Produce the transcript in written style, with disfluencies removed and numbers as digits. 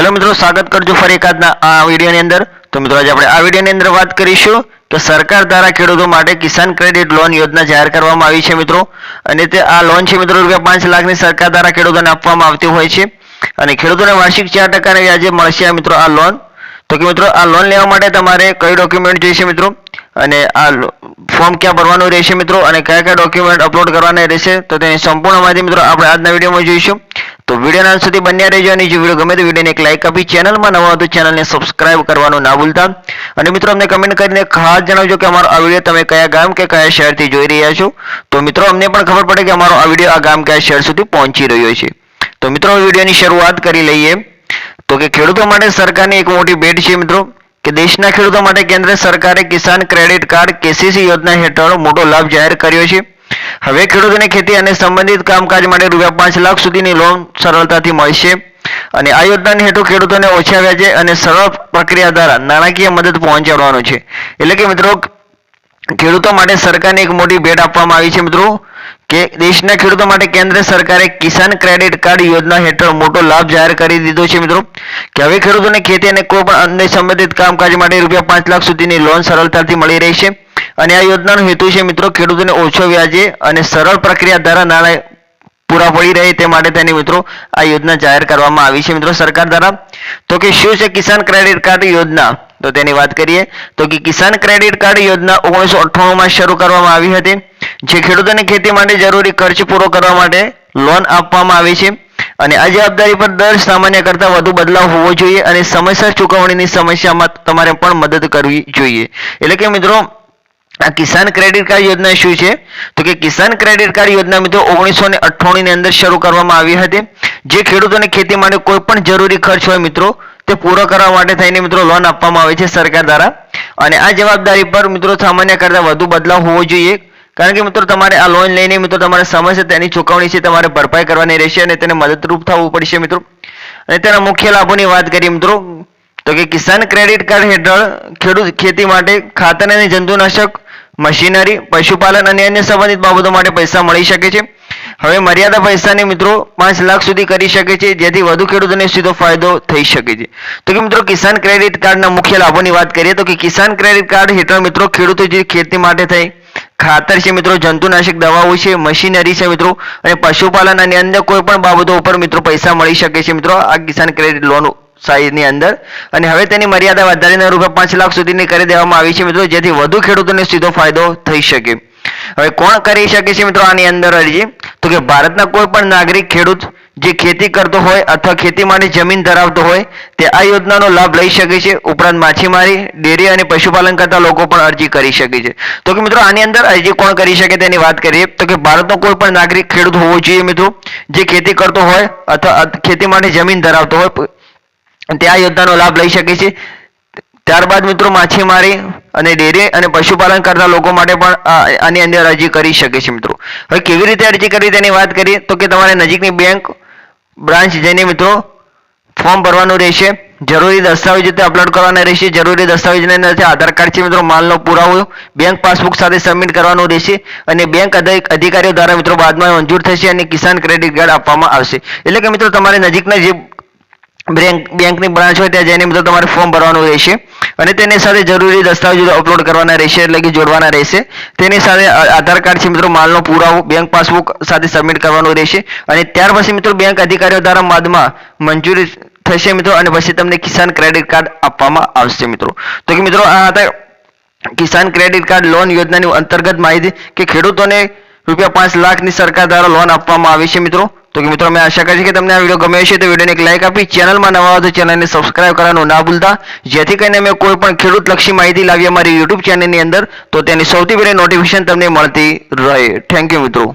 Hello મિત્રો, સ્વાગત કરજો ફરી એકાદના આ વિડીયોની અંદર। તો મિત્રો આજે આપણે આ વિડીયોની અંદર વાત કરીશું કે સરકાર દ્વારા ખેડૂતો માટે કિસાન ક્રેડિટ લોન યોજના જાહેર કરવામાં આવી છે મિત્રો। અને તે આ લોન છે મિત્રો ₹5 લાખની સરકાર દ્વારા ખેડૂતોને આપવામાં આવતી હોય છે અને ખેડૂતોને વાર્ષિક 4% વ્યાજે મળશે મિત્રો આ લોન। તો કે મિત્રો આ લોન લેવા માટે તમારે કઈ ડોક્યુમેન્ટ જોઈશે મિત્રો અને આ ફોર્મ ક્યાં ભરવાનું રહેશે મિત્રો અને કયા કયા ડોક્યુમેન્ટ અપલોડ કરવાના રહેશે તો તેની સંપૂર્ણ માહિતી મિત્રો આપણે આજના વિડીયોમાં જોઈશું। તો વિડીયોના અંત સુધી બન્યા રહેજો અને જો વિડીયો ગમે તો વિડીયોને એક લાઈક આપી ચેનલમાં નવા હો તો ચેનલને સબસ્ક્રાઇબ કરવાનું ના ભૂલતા અને મિત્રો અમને કમેન્ટ કરીને ખાસ જણાવજો કે અમારો આ વિડીયો તમે કયા ગામ કે કયા શહેરથી જોઈ રહ્યા છો તો મિત્રો અમને પણ ખબર પડે કે અમારો આ વિડીયો આ ગામ કયા શહેર સુધી પહોંચી રહ્યો છે। તો મિત્રો વિડીયોની શરૂઆત કરી લઈએ। તો કે ખેડૂતો માટે સરકારની એક મોટી ભેટ છે મિત્રો કે દેશના ખેડૂતો માટે કેન્દ્ર સરકારે કિસાન ક્રેડિટ કાર્ડ કેસીસી યોજના હેઠળ મોટો લાભ જાહેર કર્યો છે। હવે ખેડૂતોને ખેતી અને સંબંધિત કામકાજ માટે ₹5 લાખ સુધીની લોન સરળતાથી મળશે અને આ યોજનાની હેઠળ ખેડૂતોને ઓછા વ્યાજે અને સરળ પ્રક્રિયા દ્વારા નાણાકીય મદદ પહોંચાડવાનો છે। એટલે કે મિત્રો ખેડૂતો માટે સરકારની એક મોટી ભેટ આપવામાં આવી છે મિત્રો કે દેશના ખેડૂતો માટે કેન્દ્ર સરકારે કિસાન ક્રેડિટ કાર્ડ યોજના હેઠળ મોટો લાભ જાહેર કરી દીધો છે મિત્રો કે હવે ખેડૂતોને ખેતી અને કોઈ પણ અન્ય સંબંધિત કામકાજ માટે ₹5 લાખ સુધીની લોન સરળતાથી મળી રહેશે અને આ યોજનાનો હેતુ છે મિત્રો ખેડૂતોને ઓછો વ્યાજે અને સરળ પ્રક્રિયા દ્વારા નાણાં પૂરા પડી રહે તે માટે તેની મિત્રો આ યોજના જાહેર કરવામાં આવી છે મિત્રો સરકાર દ્વારા। તો કે શું છે કિસાન ક્રેડિટ કાર્ડ યોજના તો તેની વાત કરીએ તો કે કિસાન ક્રેડિટ કાર્ડ યોજના 1998 માં શરૂ કરવામાં આવી હતી જે ખેડૂતોને ખેતી માટે જરૂરી ખર્ચ પૂરો કરવા માટે લોન આપવામાં આવી છે અને આ જવાબદારી પર દર સામાન્ય કરતાં વધુ બદલાવ હોવો જોઈએ અને સમયસર ચૂકવણીની સમસ્યામાં તમારે પણ મદદ કરવી જોઈએ। એટલે કે મિત્રો આ કિસાન ક્રેડિટ કાર્ડ યોજના શું છે તો કે કિસાન ક્રેડિટ કાર્ડ યોજના મિત્રો 1998 ની અંદર શરૂ કરવામાં આવી હતી જે ખેડૂતોને ખેતી માટે કોઈ પણ જરૂરી ખર્ચ હોય મિત્રો તે પૂરો કરવા માટે થઈને મિત્રો લોન આપવામાં આવે છે સરકાર દ્વારા અને આ જવાબદારી પર મિત્રો સામાન્ય કરતાં વધુ બદલાવ હોવો જોઈએ કારણ કે મિત્રો તમારે આ લોન લઈને મિત્રો તમારે સમયસર તેની ચૂકવણી છે તમારે ભરપાઈ કરવાની રહેશે અને તેને મદદરૂપ થવું પડશે મિત્રો। અને તેના મુખ્ય લાભોની વાત કરીએ મિત્રો તો કે કિસાન ક્રેડિટ કાર્ડ હેઠળ ખેડૂત ખેતી માટે ખાતર અને જંતુનાશક મશીનરી પશુપાલન અને અન્ય સંબંધિત બાબતો માટે પૈસા મળી શકે છે। હવે મર્યાદા પૈસાની મિત્રો 5 લાખ સુધી કરી શકે છે જેથી વધુ ખેડૂતોને સીધો ફાયદો થઈ શકે છે। તો કે મિત્રો કિસાન ક્રેડિટ કાર્ડના મુખ્ય લાભોની વાત કરીએ તો કે કિસાન ક્રેડિટ કાર્ડ હેઠળ મિત્રો ખેડૂતો જે ખેતી માટે થઈ ખાતર છે મિત્રો જંતુનાશક દવાઓ છે મશીનરી છે મિત્રો અને પશુપાલન અને અન્ય કોઈ પણ બાબતો ઉપર મિત્રો પૈસા મળી શકે છે મિત્રો આ કિસાન ક્રેડિટ લોન સાઈઝની અંદર અને હવે તેની મર્યાદા વધારીને ₹5 લાખ સુધીની કરી દેવામાં આવી છે મિત્રો જેથી વધુ ખેડૂતોને સીધો ફાયદો થઈ શકે। હવે કોણ કરી શકે છે મિત્રો આની અંદર અરજી તો કે ભારતના કોઈ પણ નાગરિક ખેડૂત જે ખેતી કરતો હોય અથવા ખેતી માટે જમીન ધરાવતો હોય તે આ યોજનાનો લાભ લઈ શકે છે। ઉપરાંત માછીમારી ડેરી અને પશુપાલન કરતા લોકો પણ અરજી કરી શકે છે। તો કે મિત્રો આની અંદર અરજી કોણ કરી શકે તેની વાત કરીએ તો કે ભારતનો કોઈ પણ નાગરિક ખેડૂત હોવો જોઈએ મિત્રો જે ખેતી કરતો હોય અથવા ખેતી માટે જમીન ધરાવતો હોય તે આ યોજનાનો લાભ લઈ શકે છે। ત્યારબાદ મિત્રો માછીમારી અને ડેરી અને પશુપાલન કરતા લોકો માટે પણ આની અંદર અરજી કરી શકે છે મિત્રો। હવે કેવી રીતે અરજી કરવી તેની વાત કરીએ તો કે તમારે નજીકની બેંક બ્રાન્ચ જઈને મિત્રો ફોર્મ ભરવાનું રહેશે જરૂરી દસ્તાવેજો તે અપલોડ કરવાના રહેશે। જરૂરી દસ્તાવેજની અંદર આધાર કાર્ડ છે મિત્રો માલનો પુરાવો બેંક પાસબુક સાથે સબમિટ કરવાનું રહેશે અને બેંક અધિકારીઓ દ્વારા મિત્રો બાદમાં મંજૂર થશે અને કિસાન ક્રેડિટ કાર્ડ આપવામાં આવશે। એટલે કે મિત્રો તમારે નજીકના જે બેંકની બ્રાન્ચ હોય ત્યાં જઈને મિત્રો તમારે ફોર્મ ભરવાનું રહેશે અને તેની સાથે જરૂરી દસ્તાવેજો અપલોડ કરવાના રહેશે એટલે કે જોડવાના રહેશે। તેની સાથે આધાર કાર્ડ છે મિત્રો માલનો પુરાવો બેંક પાસબુક સાથે સબમિટ કરવાનું રહેશે અને ત્યાર પછી મિત્રો બેંક અધિકારીઓ દ્વારા બાદમાં મંજૂરી થશે મિત્રો અને પછી તમને કિસાન ક્રેડિટ કાર્ડ આપવામાં આવશે મિત્રો। તો કે મિત્રો આ હતા કિસાન ક્રેડિટ કાર્ડ લોન યોજનાની અંતર્ગત માહિતી કે ખેડૂતોને ₹5 લાખની સરકાર દ્વારા લોન આપવામાં આવી છે મિત્રો। તો કે મિત્રો અમે આશા કરીએ કે તમને આ વિડીયો ગમ્યો હશે તો વિડીયોને એક લાઈક આપી ચેનલમાં નવા હો તો ચેનલને સબસ્ક્રાઇબ કરવાનું ના ભૂલતા જેથી કરીને અમે કોઈ પણ ખેડૂત લક્ષી માહિતી લાવીએ અમારી YouTube ચેનલની અંદર તો તેની સૌથી પહેલી નોટિફિકેશન તમને મળતી રહે। થેન્ક યુ મિત્રો।